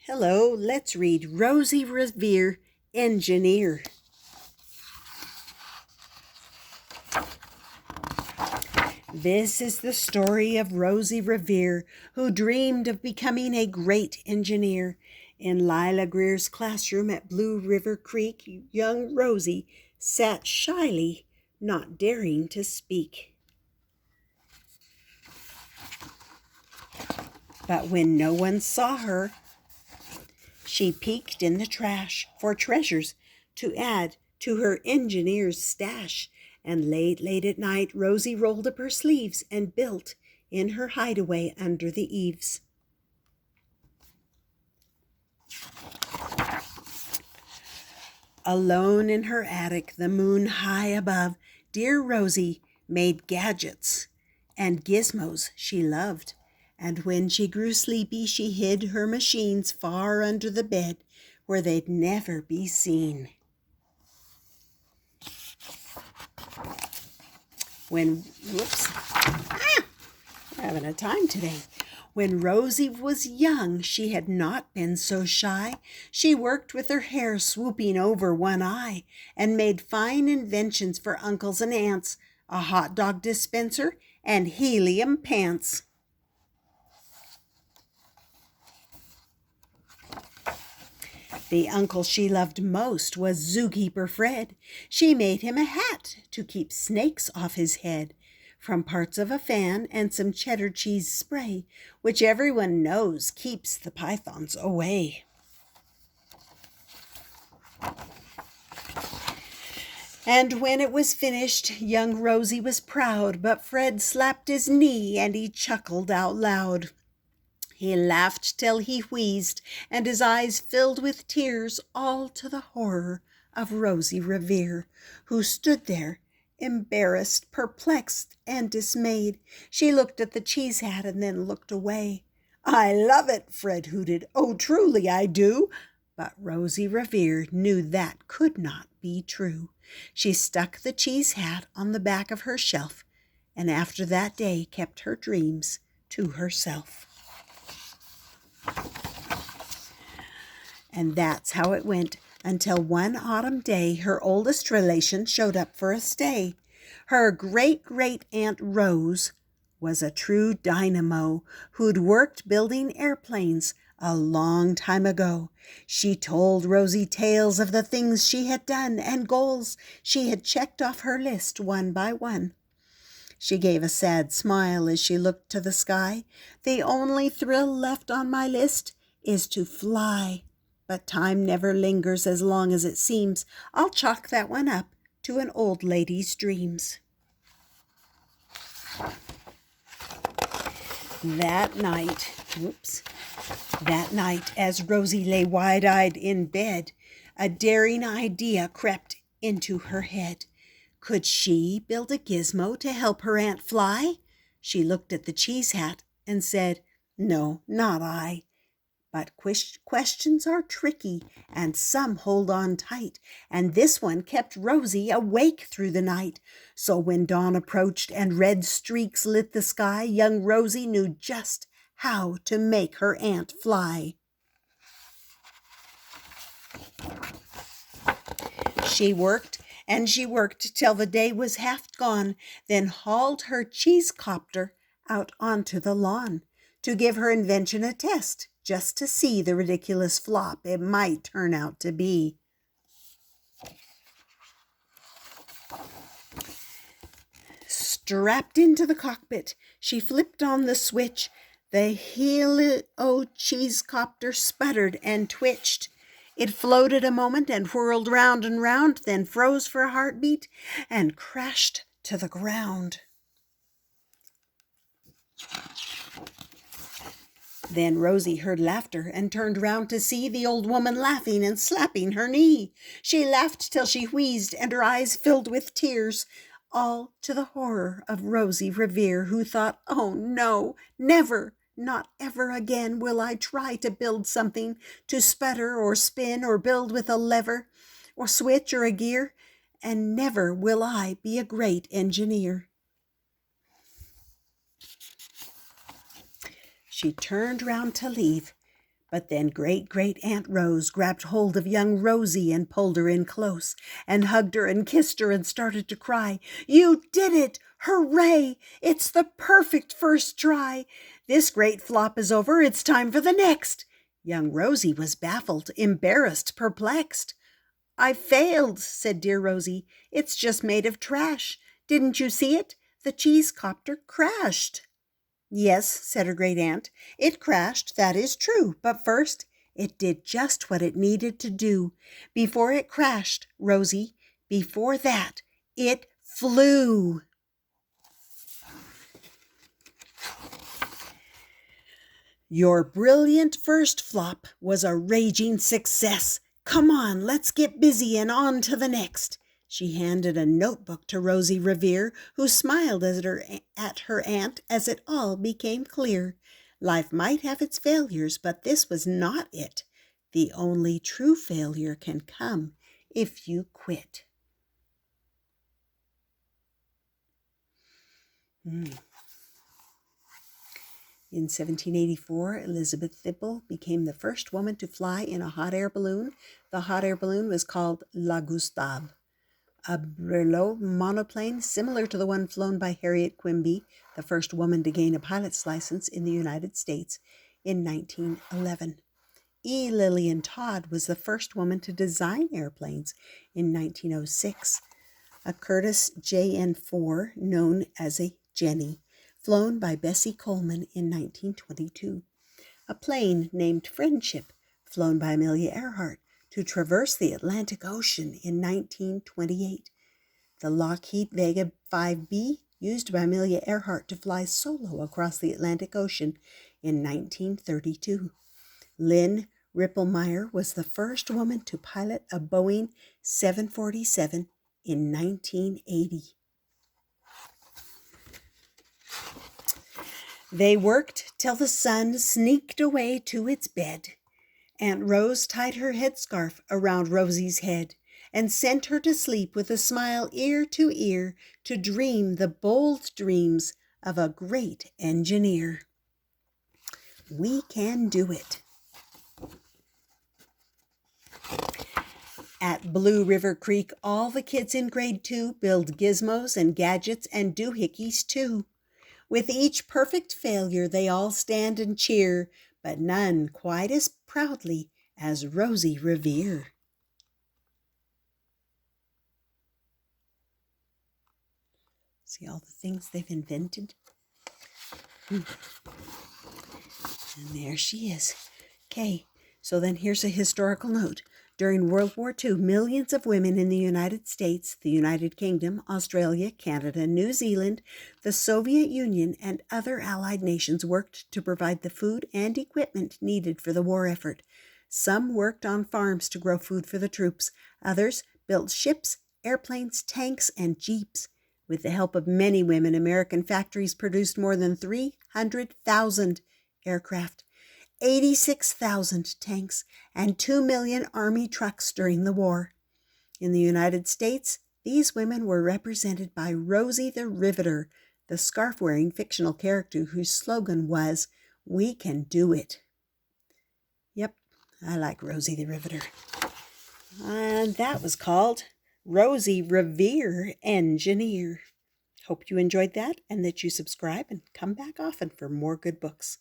Hello, let's read Rosie Revere, Engineer. This is the story of Rosie Revere, who dreamed of becoming a great engineer. In Lila Greer's classroom at Blue River Creek, young Rosie sat shyly, not daring to speak. But when no one saw her, she peeked in the trash for treasures to add to her engineer's stash. And late at night, Rosie rolled up her sleeves and built in her hideaway under the eaves. Alone in her attic, the moon high above, dear Rosie made gadgets and gizmos she loved. And when she grew sleepy, she hid her machines far under the bed where they'd never be seen. We're having a time today. When Rosie was young, she had not been so shy. She worked with her hair swooping over one eye and made fine inventions for uncles and aunts, a hot dog dispenser and helium pants. The uncle she loved most was Zookeeper Fred. She made him a hat to keep snakes off his head, from parts of a fan and some cheddar cheese spray, which everyone knows keeps the pythons away. And when it was finished, young Rosie was proud, but Fred slapped his knee and he chuckled out loud. He laughed till he wheezed, and his eyes filled with tears, all to the horror of Rosie Revere, who stood there, embarrassed, perplexed, and dismayed. She looked at the cheese hat and then looked away. "I love it," Fred hooted. "Oh, truly I do." But Rosie Revere knew that could not be true. She stuck the cheese hat on the back of her shelf, and after that day kept her dreams to herself. And that's how it went until one autumn day her oldest relation showed up for a stay. Her great-great-aunt Rose was a true dynamo who'd worked building airplanes a long time ago. She told Rosie tales of the things she had done and goals she had checked off her list one by one. She gave a sad smile as she looked to the sky. "The only thrill left on my list is to fly. But time never lingers as long as it seems. I'll chalk that one up to an old lady's dreams." That night, as Rosie lay wide-eyed in bed, a daring idea crept into her head. Could she build a gizmo to help her aunt fly? She looked at the cheese hat and said, "No, not I." But questions are tricky, and some hold on tight, and this one kept Rosie awake through the night. So when dawn approached and red streaks lit the sky, young Rosie knew just how to make her aunt fly. She worked and she worked till the day was half gone, then hauled her cheese copter out onto the lawn to give her invention a test, just to see the ridiculous flop it might turn out to be. Strapped into the cockpit, she flipped on the switch. The helium cheese copter sputtered and twitched. It floated a moment and whirled round and round, then froze for a heartbeat and crashed to the ground. Then Rosie heard laughter and turned round to see the old woman laughing and slapping her knee. She laughed till she wheezed and her eyes filled with tears, all to the horror of Rosie Revere, who thought, "Oh no, never, not ever again will I try to build something to sputter or spin or build with a lever or switch or a gear, and never will I be a great engineer." She turned round to leave, But then Great-Great-Aunt Rose grabbed hold of young Rosie and pulled her in close and hugged her and kissed her and started to cry. "You did it! Hooray! It's the perfect first try! This great flop is over. It's time for the next." Young Rosie was baffled, embarrassed, perplexed. "I failed," said dear Rosie. "It's just made of trash. Didn't you see it? The cheese copter crashed." "Yes," said her great aunt, "it crashed, that is true. But first, it did just what it needed to do. Before it crashed, Rosie, before that, it flew." "Your brilliant first flop was a raging success. Come on, let's get busy and on to the next." She handed a notebook to Rosie Revere, who smiled at her aunt as it all became clear. Life might have its failures, but this was not it. The only true failure can come if you quit. In 1784, Elizabeth Thibble became the first woman to fly in a hot air balloon. The hot air balloon was called La Gustave, a Brelow monoplane similar to the one flown by Harriet Quimby, the first woman to gain a pilot's license in the United States in 1911. E. Lillian Todd was the first woman to design airplanes in 1906. A Curtiss JN-4, known as a Jenny, flown by Bessie Coleman in 1922. A plane named Friendship, flown by Amelia Earhart to traverse the Atlantic Ocean in 1928. The Lockheed Vega 5B, used by Amelia Earhart to fly solo across the Atlantic Ocean in 1932. Lynn Ripplemeyer was the first woman to pilot a Boeing 747 in 1980. They worked till the sun sneaked away to its bed. Aunt Rose tied her headscarf around Rosie's head and sent her to sleep with a smile ear to ear to dream the bold dreams of a great engineer. We can do it. At Blue River Creek, all the kids in grade 2 build gizmos and gadgets and doohickeys too. With each perfect failure, they all stand and cheer, but none quite as proudly as Rosie Revere. See all the things they've invented? And there she is. Okay, so then here's a historical note. During World War II, millions of women in the United States, the United Kingdom, Australia, Canada, New Zealand, the Soviet Union, and other allied nations worked to provide the food and equipment needed for the war effort. Some worked on farms to grow food for the troops. Others built ships, airplanes, tanks, and jeeps. With the help of many women, American factories produced more than 300,000 aircraft, 86,000 tanks, and 2 million Army trucks during the war. In the United States, these women were represented by Rosie the Riveter, the scarf-wearing fictional character whose slogan was, "We can do it." Yep, I like Rosie the Riveter. And that was called Rosie Revere Engineer. Hope you enjoyed that and that you subscribe and come back often for more good books.